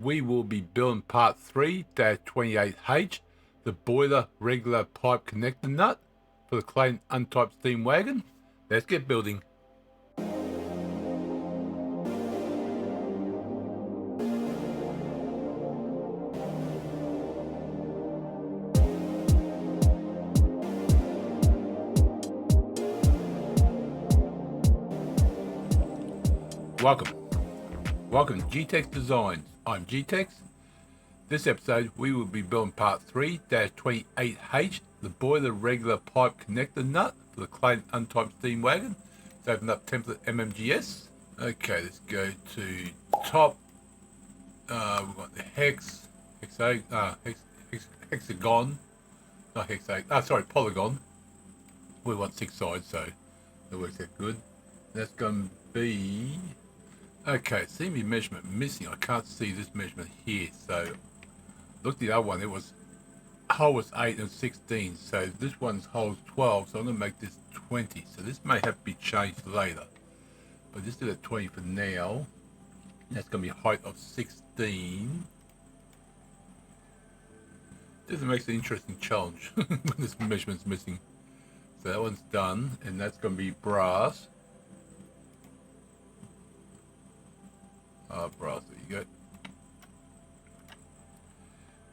We will be building part 3-28H, the boiler regular pipe connector nut for the Clayton Undertype steam wagon. Let's get building. Welcome to G-Tex Designs. I'm G-Tex. This episode we will be building part 3-28H, the boiler regular pipe connector nut for the Clayton Undertype steam wagon. Let's open up template MMGS. Okay, let's go to top. We've got the hexagon, not hexagon, sorry, polygon. We want 6 sides, so that works out good. That's going to be, okay, see me measurement missing. I can't see this measurement here, so look at the other one. It was, hole was 8 and 16, so this one's hole 12, so I'm going to make this 20. So this may have to be changed later, but just do it at 20 for now. That's going to be a height of 16. This makes an interesting challenge when this measurement's missing. So that one's done, and that's going to be brass. Brass, there you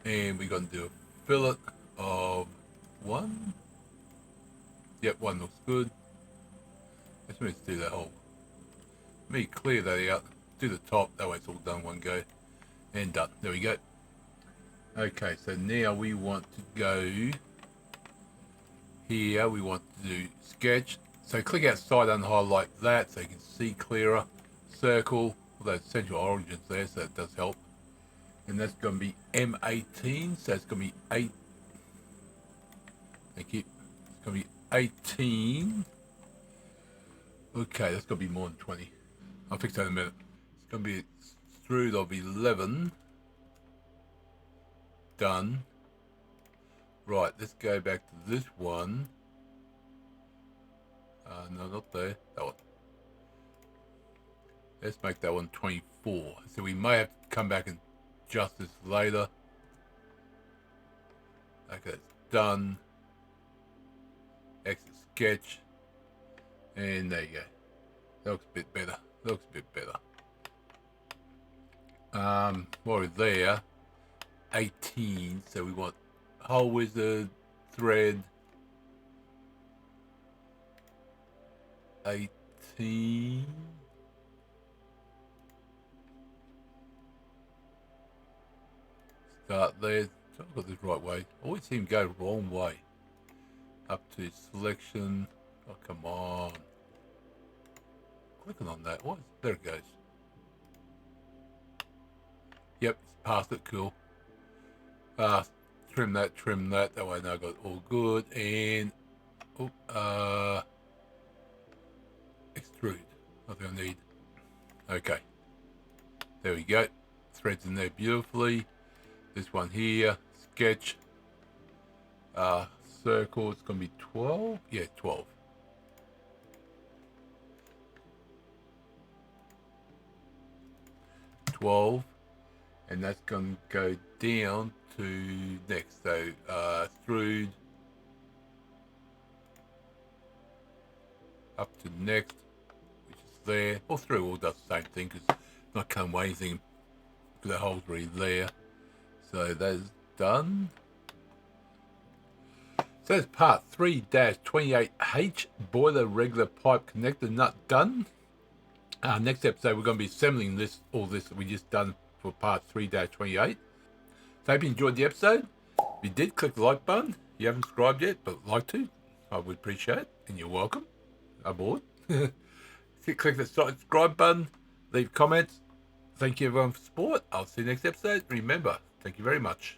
go. And we're going to do a fillet of 1. Yep, 1 looks good. Let's do that whole. Let me clear that out. Do the top, that way it's all done one go. And done. There we go. Okay, so now we want to go here. We want to do sketch. So click outside and highlight that so you can see clearer. Circle. Those central origins there, so that does help. And that's going to be M18, so it's going to be 8. Thank you. It's going to be 18. Okay, that's going to be more than 20. I'll fix that in a minute. It's going to be extrude of 11. Done. Right, let's go back to this one. No, not there. That one. Let's make that one 24. So we may have to come back and adjust this later. Okay, it's done. Exit sketch. And there you go. That looks a bit better. While we're there, 18. So we want hole wizard, thread. 18. Start there. So I've got this right way. I always seem to go the wrong way. Up to selection. Oh, come on. Clicking on that. What? There it goes. Yep, it's past it. Cool. Trim that. That way now I got it all good. And extrude. Nothing I need. Okay. There we go. Threads in there beautifully. This one here, sketch, circle, it's going to be 12, yeah, 12. And that's going to go down to next, so extrude, up to next, which is there, or through all does the same thing, because it's not cutting away anything, because that hole's already there. So that's done. So that's part 3-28H, boiler regular pipe connector nut done. Next episode we're going to be assembling all this that we just done for part 3-28. So I hope you enjoyed the episode. If you did, click the like button. If you haven't subscribed yet, but like to, I would appreciate it, and you're welcome. Aboard. Click the subscribe button, leave comments. Thank you everyone for support. I'll see you next episode. Remember, thank you very much.